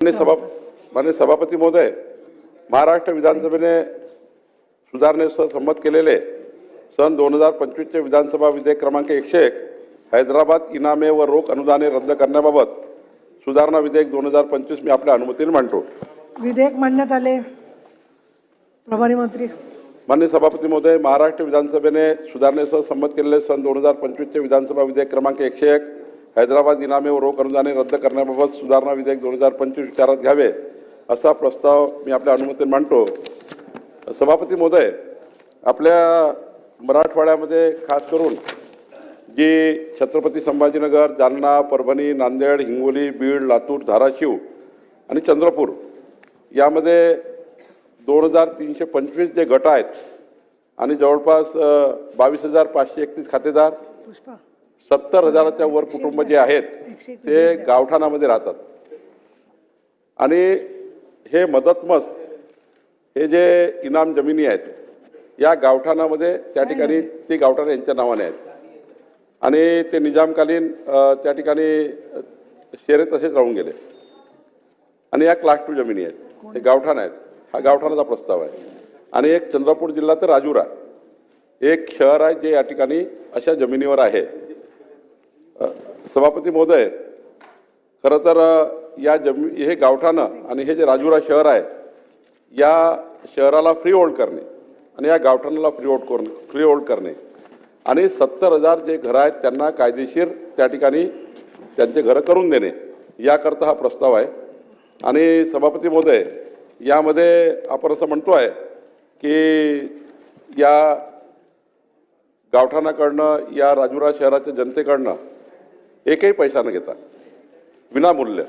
माननीय सभापती महोदय, महाराष्ट्र विधानसभेने सुधारणेसह संमत केलेले सन 2025 चे विधानसभा विधेयक क्रमांक 101 हैदराबाद इनामे व रोख अनुदाने रद्द करण्याबाबत सुधारणा विधेयक 2025 मी आपल्या अनुमतीने मांडतो। विधेयक मांडण्यात आले। प्रभारी मंत्री। माननीय सभापती महोदय, महाराष्ट्र विधानसभेने सुधारणेसह संमत केलेले सन 2025 चे विधानसभा विधेयक क्रमांक 101 हैदराबाद इनामे व रोख अनुदाने रद्द करण्याबाबत सुधारणा विधेयक 2025 विचारात घ्यावे असा प्रस्ताव मी आपल्या अनुमतीने मांडतो। सभापती महोदय, आपल्या मराठवाड्यामध्ये खास करून जी छत्रपती संभाजीनगर, जालना, परभणी, नांदेड, हिंगोली, बीड, लातूर, धाराशिव आणि चंद्रपूर यामध्ये 2325 जे गट आहेत आणि जवळपास 22,531 खातेदार, 70,000च्या वर कुटुंब जे आहेत ते गावठाणामध्ये राहतात आणि हे मदतमस हे जे इनाम जमिनी आहेत या गावठाणामध्ये त्या ठिकाणी ती गावठाण यांच्या नावाने आहेत आणि ते निजामकालीन त्या ठिकाणी शेरे तसेच राहून गेले आणि या क्लास 2 जमिनी आहेत, हे गावठाण आहेत। हा गावठाणाचा प्रस्ताव आहे आणि एक चंद्रपूर जिल्हा तर राजुरा एक शहर आहे जे या ठिकाणी अशा जमिनीवर आहे। सभापती महोदय, खरं तर या हे गावठाणं आणि हे जे राजुरा शहर आहे या शहराला फ्री होल्ड करणे आणि या गावठाणाला फ्री होल्ड करणे आणि 70,000 जे घरं आहेत त्यांना कायदेशीर त्या ठिकाणी त्यांचे घरं करून देणे याकरता हा प्रस्ताव आहे। आणि सभापती महोदय, यामध्ये आपण असं म्हणतो आहे की या गावठाणाकडनं या राजुरा शहराच्या जनतेकडनं एकही पैसा न घेता विनामूल्य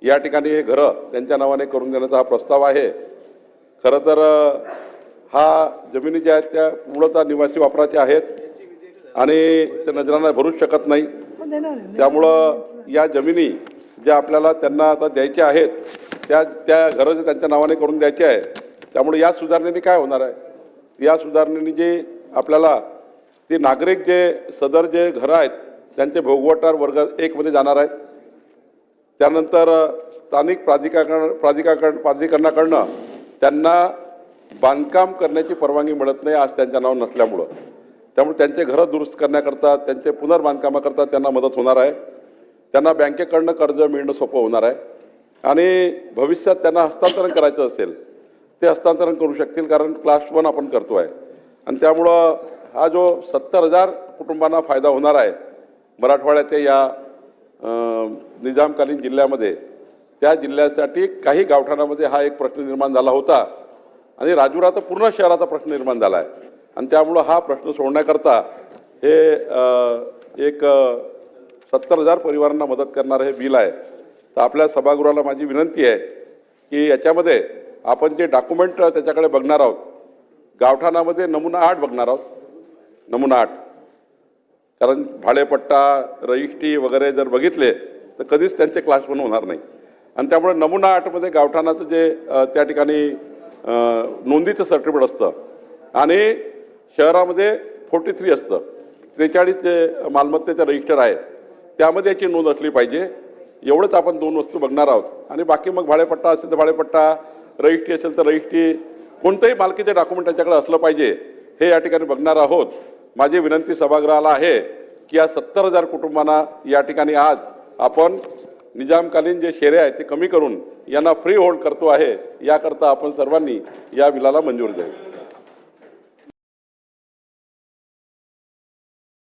या ठिकाणी हे घरं त्यांच्या नावाने करून देण्याचा हा प्रस्ताव आहे। खरं तर हा जमिनी ज्या आहेत त्या पूर्णतः निवासी वापराच्या आहेत आणि ते नजरांना भरूच शकत नाही। त्यामुळं या जमिनी ज्या आपल्याला त्यांना आता द्यायच्या आहेत त्या घरं जे त्यांच्या नावाने करून द्यायचे आहे, त्यामुळे या सुधारणेने काय होणार आहे, या सुधारणेने जे आपल्याला ते नागरिक जे सदर जे घरं आहेत त्यांचे भोगवटार वर्ग 1 मध्ये जाणार आहेत। त्यानंतर स्थानिक प्राधिकरणाकडनं त्यांना बांधकाम करण्याची परवानगी मिळत नाही आज त्यांच्या नाव नसल्यामुळं, त्यामुळे त्यांचे घरं दुरुस्त करण्याकरता त्यांचे पुनर्बांधकामाकरता त्यांना मदत होणार आहे। त्यांना बँकेकडनं कर्ज मिळणं सोपं होणार आहे आणि भविष्यात त्यांना हस्तांतरण करायचं असेल ते हस्तांतरण करू शकतील, कारण क्लास 1 आपण करतो आहे आणि त्यामुळं हा जो 70,000 कुटुंबांना फायदा होणार आहे मराठवाड्याच्या या निजामकालीन जिल्ह्यामध्ये, त्या जिल्ह्यासाठी काही गावठाणामध्ये हा एक प्रश्न निर्माण झाला होता आणि राजुराचा पूर्ण शहराचा प्रश्न निर्माण झाला आहे आणि त्यामुळं हा प्रश्न सोडण्याकरता हे एक 70,000 परिवारांना मदत करणारं हे बिल आहे। तर आपल्या सभागृहाला माझी विनंती आहे की याच्यामध्ये आपण जे डॉक्युमेंट त्याच्याकडे बघणार आहोत, गावठाणामध्ये नमुना 8 बघणार आहोत, नमुना 8, कारण भाडेपट्टा, रजिस्ट्री वगैरे जर बघितले तर कधीच त्यांचे क्लास 1 होणार नाही आणि त्यामुळे नमुना 8 मध्ये गावठाणाचं जे त्या ठिकाणी नोंदीचं सर्टिफिकेट असतं आणि शहरामध्ये 43 असतं, 43 जे मालमत्तेचं रजिस्टर आहे त्यामध्ये याची नोंद असली पाहिजे। एवढंच आपण 2 वस्तू बघणार आहोत आणि बाकी मग भाडेपट्टा असेल तर भाडेपट्टा, रजिस्ट्री असेल तर रजिस्ट्री, कोणतेही मालकीचे डॉक्युमेंट त्याच्याकडे असलं पाहिजे हे या ठिकाणी बघणार आहोत। माझी विनंती सभागृहाला आहे की या 70,000 कुटुंबांना या ठिकाणी आज आपण निजामकालीन जे शेरे आहेत ते कमी करून यांना फ्री होल्ड करतो आहे, याकरता आपण सर्वांनी या बिलाला मंजूर द्यावी।